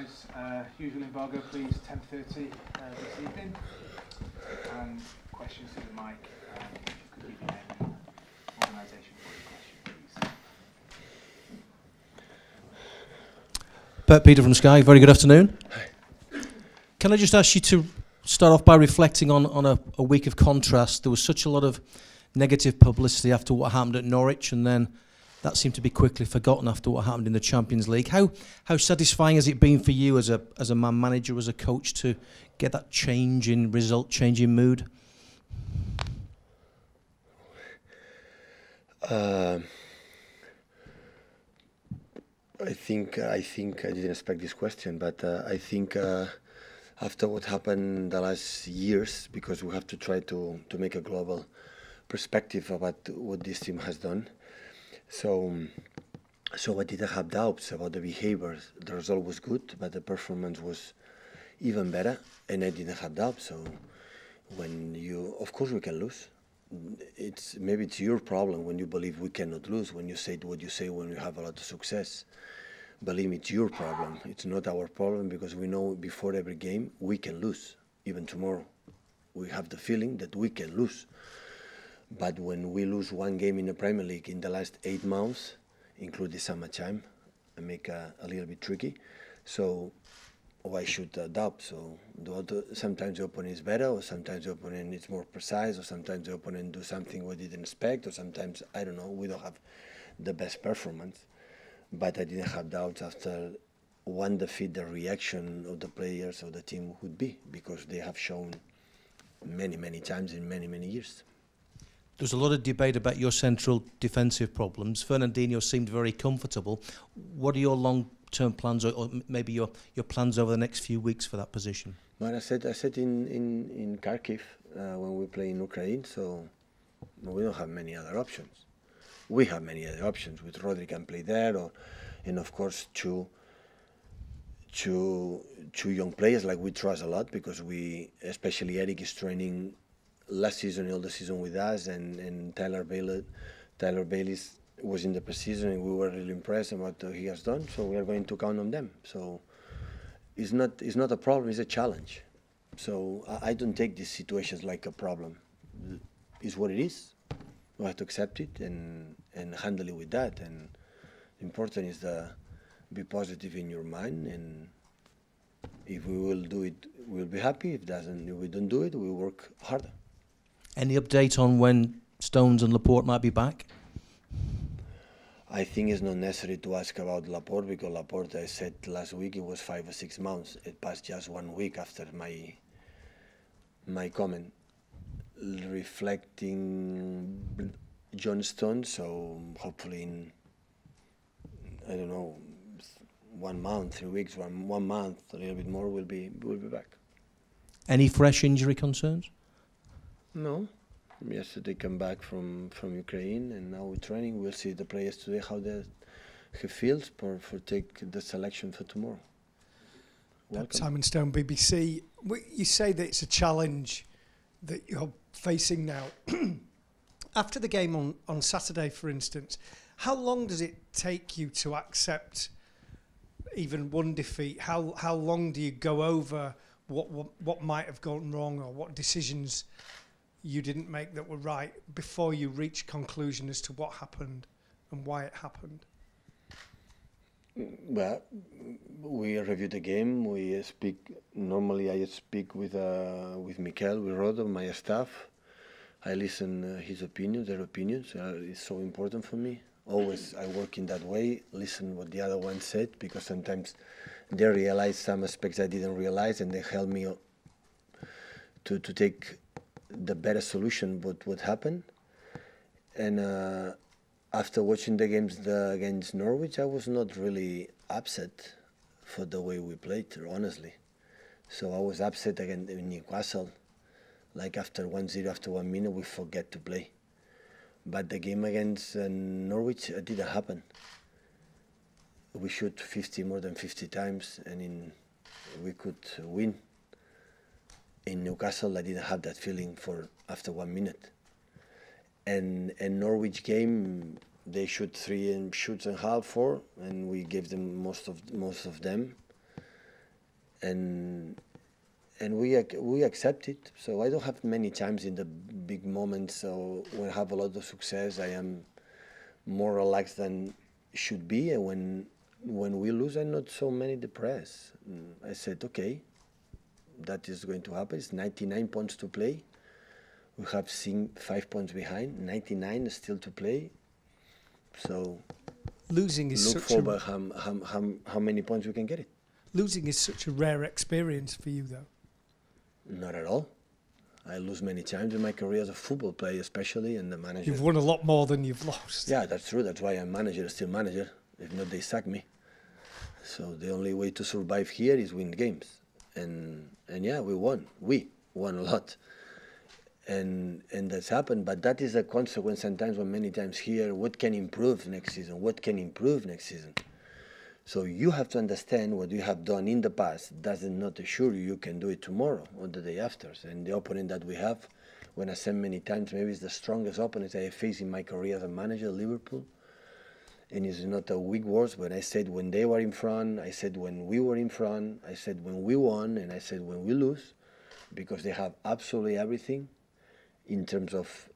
guys. Usual embargo, please. 10:30 this evening. And questions to the mic. If you could give your name and organisation for your question, please. Peter from Sky. Very good afternoon. Can I just ask you to start off by reflecting on a week of contrast? There was such a lot of negative publicity after what happened at Norwich, and then that seemed to be quickly forgotten after what happened in the Champions League. How satisfying has it been for you as a man manager, as a coach, to get that change in result, change in mood? I think I didn't expect this question, but I think after what happened the last years, because we have to try to make a global perspective about what this team has done. So I didn't have doubts about the behavior. The result was good, but the performance was even better, and I didn't have doubts. So of course we can lose. Maybe it's your problem when you believe we cannot lose, when you say what you say when you have a lot of success. Believe me, it's your problem. It's not our problem, because we know before every game we can lose, even tomorrow. We have the feeling that we can lose. But when we lose one game in the Premier League in the last 8 months, including summertime, it make a little bit tricky. So why should doubt? So sometimes the opponent is better, or sometimes the opponent is more precise, or sometimes the opponent do something we didn't expect, or sometimes, I don't know, we don't have the best performance. But I didn't have doubts after one defeat, the reaction of the players of the team would be, because they have shown many, many times in many, many years. There's a lot of debate about your central defensive problems. Fernandinho seemed very comfortable. What are your long-term plans, or maybe your plans over the next few weeks for that position? Well, I said in Kharkiv when we play in Ukraine, so we don't have many other options. We have many other options. With Rodri can play there, and of course two young players like we trust a lot, because especially Eric is training last season, all the season with us, and Tyler Bailey was in the preseason, and we were really impressed about what he has done. So we are going to count on them. So it's not a problem; it's a challenge. So I don't take these situations like a problem. It's what it is. We have to accept it and handle it with that. And important is to be positive in your mind. And if we will do it, we'll be happy. If we don't do it, we'll work harder. Any update on when Stones and Laporte might be back? I think it's not necessary to ask about Laporte, because Laporte, I said last week, it was 5 or 6 months. It passed just 1 week after my comment, reflecting John Stones. So hopefully in, I don't know, 1 month, 3 weeks, one month, a little bit more, we'll be back. Any fresh injury concerns? No. Yesterday came back from Ukraine, and now we're training. We'll see the players today how he feels for take the selection for tomorrow. Welcome. Simon Stone, BBC. You say that it's a challenge that you're facing now. After the game on Saturday, for instance, how long does it take you to accept even one defeat? How long do you go over what might have gone wrong, or what decisions you didn't make that were right, before you reach conclusion as to what happened and why it happened? Well, we review the game. We speak. Normally, I speak with Mikel, with Rodo, my staff. I listen his opinions, their opinions. It's so important for me. Always, I work in that way. Listen what the other one said, because sometimes they realize some aspects I didn't realize, and they help me to take the better solution what happened. And after watching the games against Norwich, I was not really upset for the way we played, honestly. So I was upset against Newcastle. Like after 1-0, after 1 minute, we forget to play. But the game against Norwich, it didn't happen. We shoot more than 50 times, and we could win. In Newcastle, I didn't have that feeling after 1 minute. And Norwich game, they shoot 3 and shoots and half 4, and we gave them most of them. and we accept it. So I don't have many times in the big moments. So when I have a lot of success, I am more relaxed than should be, and when we lose, I'm not so many depressed. I said, okay, that is going to happen. It's 99 points to play. We have seen 5 points behind. 99 is still to play. So losing is look such forward how many points we can get it. Losing is such a rare experience for you, though. Not at all. I lose many times in my career as a football player, especially, and the manager. You've won a lot more than you've lost. Yeah, that's true. That's why I'm manager, still manager. If not, they sack me. So the only way to survive here is win games. And yeah, we won. We won a lot. And that's happened. But that is a consequence sometimes when many times here, what can improve next season? What can improve next season? So you have to understand what you have done in the past does not assure you can do it tomorrow or the day after. And the opponent that we have, when I said many times, maybe it's the strongest opponent I have faced in my career as a manager, Liverpool. And it's not a weak words, but I said when they were in front, I said when we were in front, I said when we won, and I said when we lose, because they have absolutely everything in terms of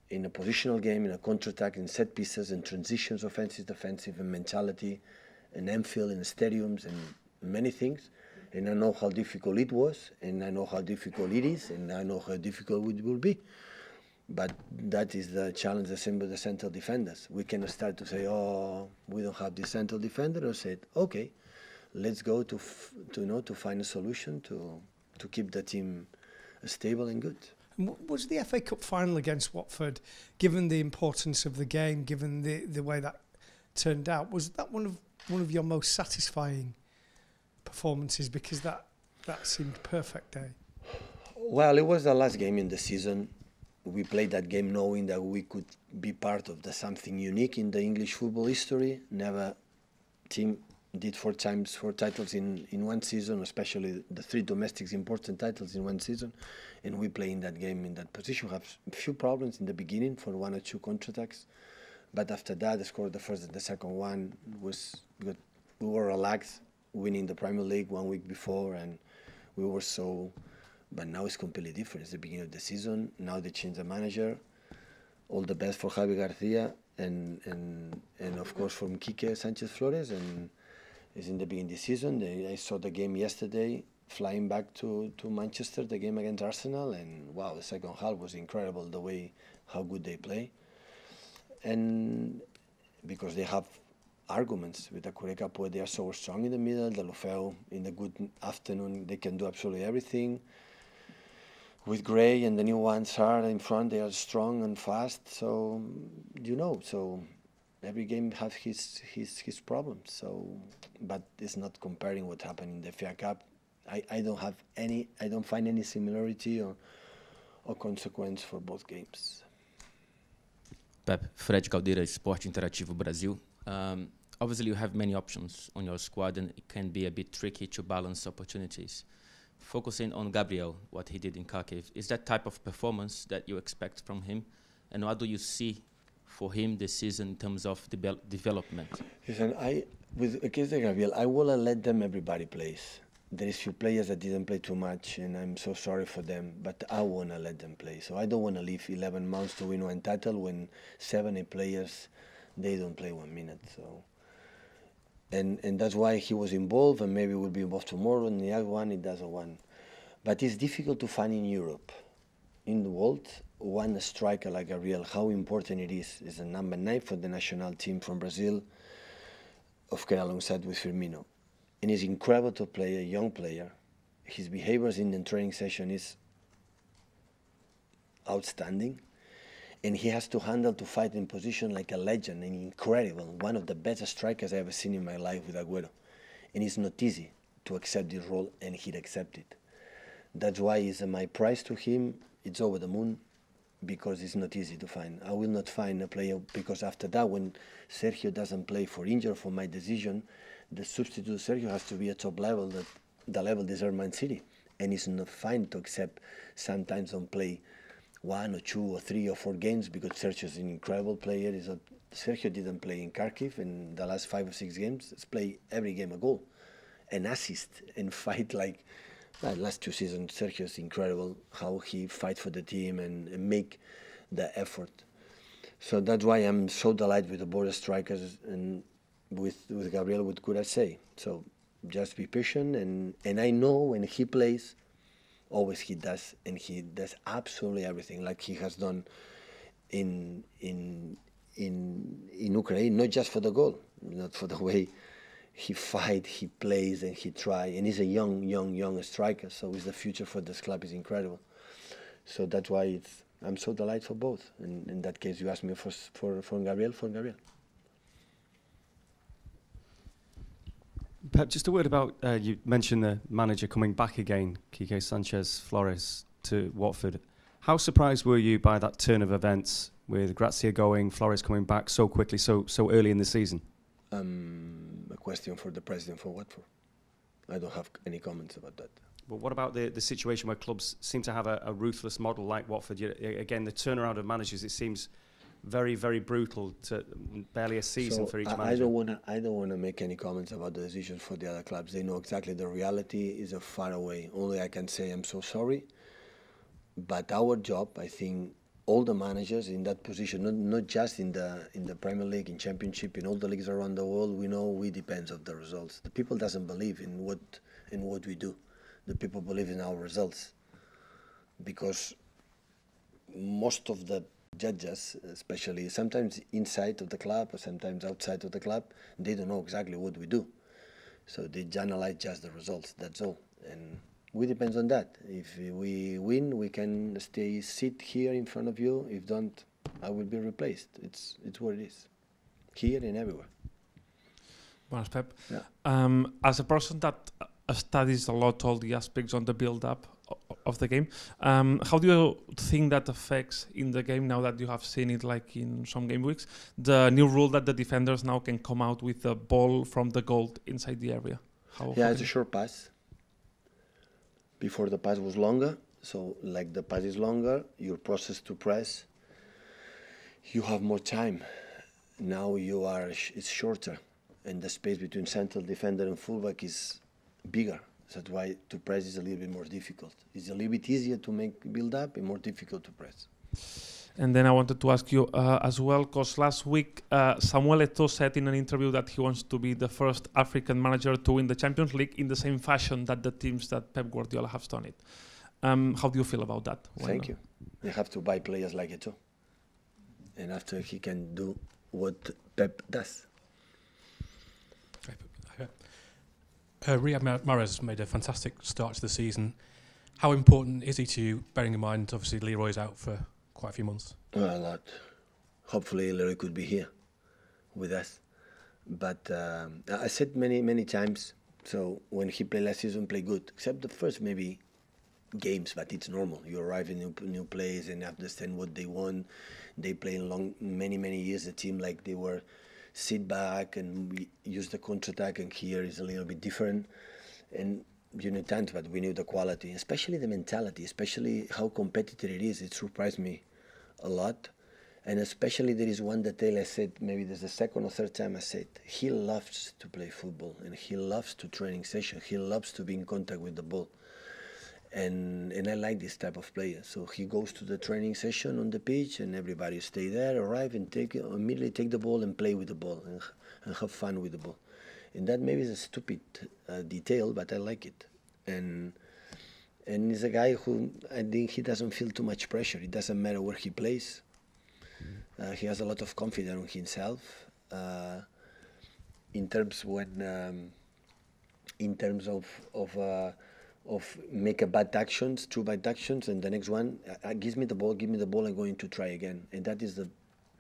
in a positional game, in a counter-attack, in set pieces, in transitions, offensive, defensive, and mentality, and Anfield, and stadiums, and many things. And I know how difficult it was, and I know how difficult it is, and I know how difficult it will be. But that is the challenge, the same with the central defenders. We cannot start to say, oh, we don't have the central defender, or say, okay, let's go to find a solution to keep the team stable and good. Was the FA Cup final against Watford, given the importance of the game, given the way that turned out, was that one of your most satisfying performances? Because that seemed perfect day. Well, it was the last game in the season. We played that game knowing that we could be part of something unique in the English football history. Never team did 4 titles in one season, especially the 3 domestics important titles in one season. And we play in that game in that position. We have a few problems in the beginning for 1 or 2 counterattacks. But after that, they scored the first and the second one. Was good. We were relaxed, winning the Premier League 1 week before, and we were so... But now it's completely different. It's the beginning of the season. Now they change the manager. All the best for Javi Garcia and of course from Quique Sanchez Flores. And it's in the beginning of the season. I saw the game yesterday, flying back to Manchester, the game against Arsenal, and wow, the second half was incredible. The way how good they play, and because they have arguments with the Curé Capoe, they are so strong in the middle. The Lufeu in the good afternoon, they can do absolutely everything. With Gray and the new ones are in front, they are strong and fast. So so every game has his problems. So, but it's not comparing what happened in the FA Cup. I don't find any similarity or consequence for both games. Pep, Fred Caldeira, Esporte Interativo Brasil. Obviously, you have many options on your squad, and it can be a bit tricky to balance opportunities. Focusing on Gabriel, what he did in Kharkiv, is that type of performance that you expect from him? And what do you see for him this season in terms of development? Listen, against Gabriel, I will let them everybody plays. There is few players that didn't play too much, and I'm so sorry for them, but I want to let them play. So I don't want to leave 11 months to win 1 title when 7 players, they don't play 1 minute. So. And that's why he was involved, and maybe will be involved tomorrow, and the other one, he doesn't want. But it's difficult to find in Europe, in the world, one striker like Gabriel, how important it is. It's a number 9 for the national team from Brazil, of course, alongside with Firmino. And he's incredible to play, a young player. His behaviors in the training session is outstanding. And he has to handle to fight in position like a legend and incredible, one of the best strikers I've ever seen in my life with Aguero. And it's not easy to accept this role, and he'd accept it. That's why it's my prize to him. It's over the moon, because it's not easy to find. I will not find a player, because after that, when Sergio doesn't play for injury, for my decision, the substitute Sergio has to be at top level, that the level deserves Man City. And it's not fine to accept sometimes don't play 1 or 2 or 3 or 4 games, because Sergio is an incredible player. Sergio didn't play in Kharkiv in the last 5 or 6 games. He's played every game a goal. an assist and fight like last 2 seasons. Sergio's incredible how he fight for the team and make the effort. So that's why I'm so delighted with the border strikers and with Gabriel. What could I say? So just be patient, and I know when he plays, always he does, and he does absolutely everything like he has done in Ukraine, not just for the goal, not for the way he fight, he plays, and he try, and he's a young striker. So the future for this club is incredible. So that's why I'm so delighted for both. And in that case, you asked me for Gabriel. Pep, just a word about, you mentioned the manager coming back again, Quique Sanchez-Flores, to Watford. How surprised were you by that turn of events with Grazia going, Flores coming back so quickly, so early in the season? A question for the president for Watford. I don't have any comments about that. But what about the situation where clubs seem to have a ruthless model like Watford? Again, the turnaround of managers, it seems very, very brutal, to barely a season for each manager. I don't wanna make any comments about the decisions for the other clubs. They know exactly the reality is far away. Only I can say I'm so sorry. But our job, I think, all the managers in that position, not just in the Premier League, in Championship, in all the leagues around the world, we know we depends on the results. The people doesn't believe in what we do. The people believe in our results, because most of the judges, especially sometimes inside of the club or sometimes outside of the club, they don't know exactly what we do. So they analyze just the results, that's all. And we depend on that. If we win, we can sit here in front of you. If don't, I will be replaced. It's what it is, here and everywhere. Buenas, Pep. Yeah. As a person that studies a lot all the aspects on the build-up of the game, how do you think that affects in the game now that you have seen it like in some game weeks, the new rule that the defenders now can come out with the ball from the goal inside the area? It's a short pass. Before the pass was longer, so like the pass is longer, your process to press, you have more time. Now it's shorter, and the space between central defender and fullback is bigger. That's why to press is a little bit more difficult. It's a little bit easier to build up and more difficult to press. And then I wanted to ask you as well, because last week Samuel Eto'o said in an interview that he wants to be the first African manager to win the Champions League in the same fashion that the teams that Pep Guardiola have done it. How do you feel about that? Thank you. They have to buy players like Eto'o, and after he can do what Pep does. Riyad Mahrez made a fantastic start to the season. How important is he to you, bearing in mind, obviously, Leroy's out for quite a few months? Well, a lot. Hopefully Leroy could be here with us. But I said many times, so when he played last season, play good, except the first maybe games, but it's normal. You arrive in new players and understand what they want. They play many years a team like they were sit back and we use the counter-attack, and here is a little bit different. And you need time, but we knew the quality, especially the mentality, especially how competitive it is. It surprised me a lot. And especially there is one detail I said, maybe there's the second or third time I said, he loves to play football and he loves to training session. He loves to be in contact with the ball. And I like this type of player. So he goes to the training session on the pitch and everybody stay there, arrive and immediately take the ball and play with the ball and have fun with the ball. And that maybe is a stupid detail, but I like it. And he's a guy who I think he doesn't feel too much pressure. It doesn't matter where he plays. He has a lot of confidence in himself. In terms of make two bad actions, and the next one gives me the ball, I'm going to try again. And that is the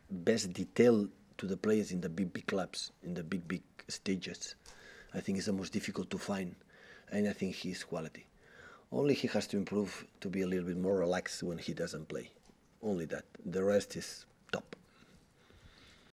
best detail to the players in the big clubs, in the big stages. I think it's the most difficult to find, and I think he's quality. Only he has to improve to be a little bit more relaxed when he doesn't play. Only that. The rest is